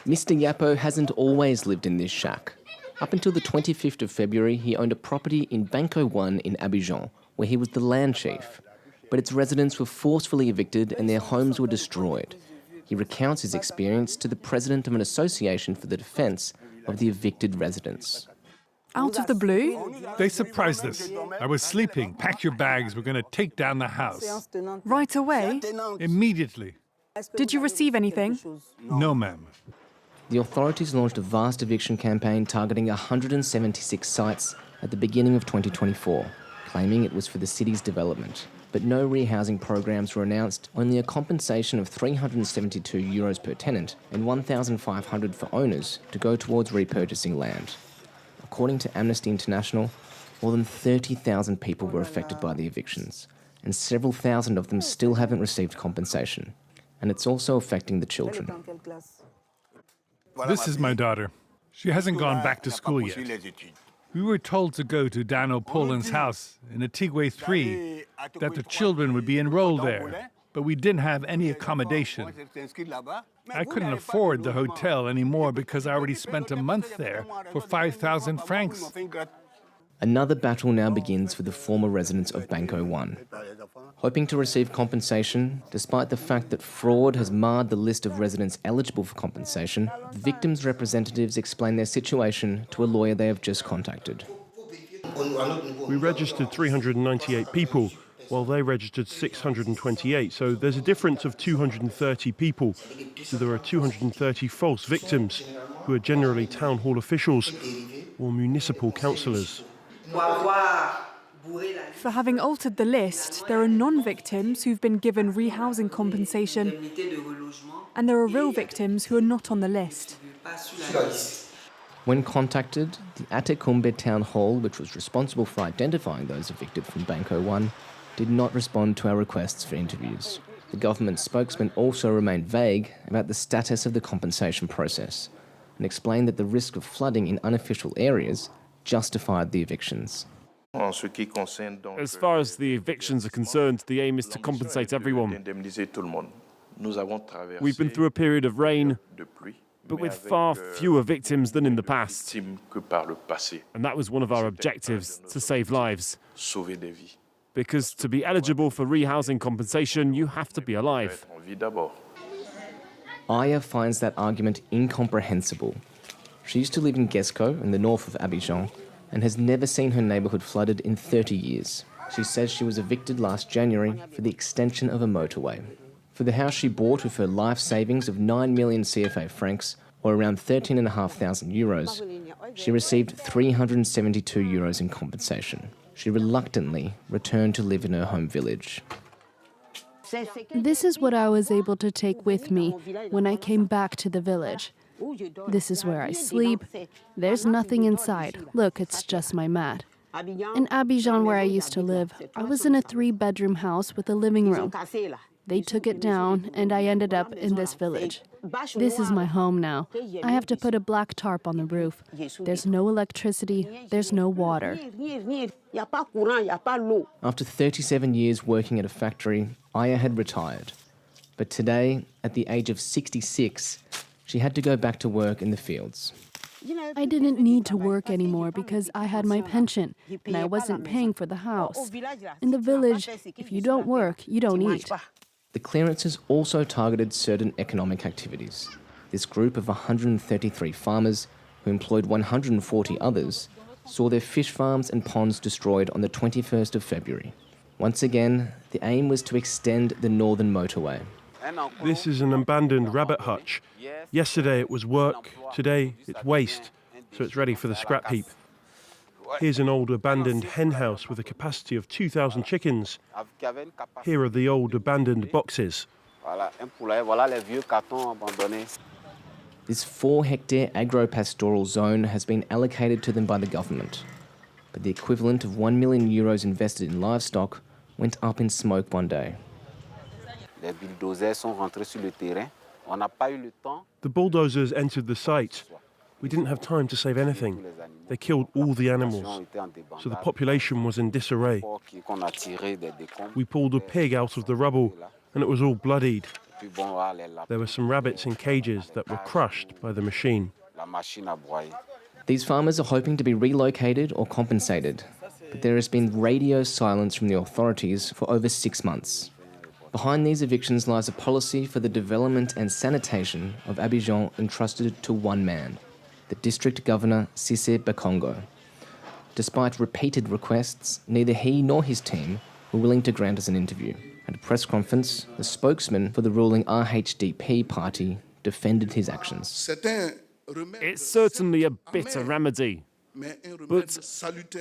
Mr. Yapo hasn't always lived in this shack. Up until the 25th of February, he owned a property in Banco 1 in Abidjan, where he was the land chief. But its residents were forcefully evicted and their homes were destroyed. He recounts his experience to the president of an association for the defence of the evicted residents. Out of the blue? They surprised us. I was sleeping. Pack your bags. We're going to take down the house. Right away? Immediately. Did you receive anything? No, ma'am. The authorities launched a vast eviction campaign targeting 176 sites at the beginning of 2024, claiming it was for the city's development. But no rehousing programs were announced, only a compensation of €372 per tenant and $1,500 for owners to go towards repurchasing land. According to Amnesty International, more than 30,000 people were affected by the evictions, and several thousand of them still haven't received compensation. And it's also affecting the children. This is my daughter. She hasn't gone back to school yet. We were told to go to Dano Poland's house in Antigua 3, that the children would be enrolled there, but we didn't have any accommodation. I couldn't afford the hotel anymore because I already spent a month there for 5,000 francs. Another battle now begins for the former residents of Banco 1. Hoping to receive compensation, despite the fact that fraud has marred the list of residents eligible for compensation, the victims' representatives explain their situation to a lawyer they have just contacted. We registered 398 people, while they registered 628, so there's a difference of 230 people. So there are 230 false victims, who are generally town hall officials or municipal councillors. For having altered the list, there are non-victims who've been given rehousing compensation, and there are real victims who are not on the list. When contacted, the Atekumbe Town Hall, which was responsible for identifying those evicted from Banco 1, did not respond to our requests for interviews. The government spokesman also remained vague about the status of the compensation process and explained that the risk of flooding in unofficial areas justified the evictions. As far as the evictions are concerned, the aim is to compensate everyone. We've been through a period of rain, but with far fewer victims than in the past. And that was one of our objectives, to save lives. Because to be eligible for rehousing compensation, you have to be alive. Aya finds that argument incomprehensible. She used to live in Gesco in the north of Abidjan and has never seen her neighbourhood flooded in 30 years. She says she was evicted last January for the extension of a motorway. For the house she bought with her life savings of 9 million CFA francs, or around €13,500, she received €372 in compensation. She reluctantly returned to live in her home village. This is what I was able to take with me when I came back to the village. This is where I sleep. There's nothing inside. Look, it's just my mat. In Abidjan, where I used to live, I was in a 3-bedroom house with a living room. They took it down, and I ended up in this village. This is my home now. I have to put a black tarp on the roof. There's no electricity, there's no water. After 37 years working at a factory, Aya had retired. But today, at the age of 66, she had to go back to work in the fields. I didn't need to work anymore because I had my pension, and I wasn't paying for the house. In the village, if you don't work, you don't eat. The clearances also targeted certain economic activities. This group of 133 farmers, who employed 140 others, saw their fish farms and ponds destroyed on the 21st of February. Once again, the aim was to extend the northern motorway. This is an abandoned rabbit hutch. Yesterday it was work, today it's waste, so it's ready for the scrap heap. Here's an old abandoned hen house with a capacity of 2,000 chickens. Here are the old abandoned boxes. This 4-hectare agro-pastoral zone has been allocated to them by the government, but the equivalent of €1 million invested in livestock went up in smoke one day. The bulldozers entered the site. We didn't have time to save anything. They killed all the animals, so the population was in disarray. We pulled a pig out of the rubble, and it was all bloodied. There were some rabbits in cages that were crushed by the machine. These farmers are hoping to be relocated or compensated, but there has been radio silence from the authorities for over 6 months. Behind these evictions lies a policy for the development and sanitation of Abidjan entrusted to one man, the district governor Cissé Bakongo. Despite repeated requests, neither he nor his team were willing to grant us an interview. At a press conference, the spokesman for the ruling RHDP party defended his actions. It's certainly a bitter remedy, but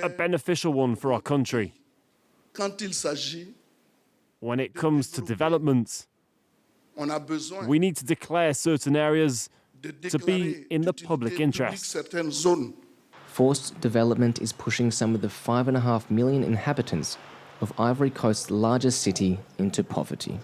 a beneficial one for our country. When it comes to development, we need to declare certain areas to be in the public interest. Forced development is pushing some of the 5.5 million inhabitants of Ivory Coast's largest city into poverty.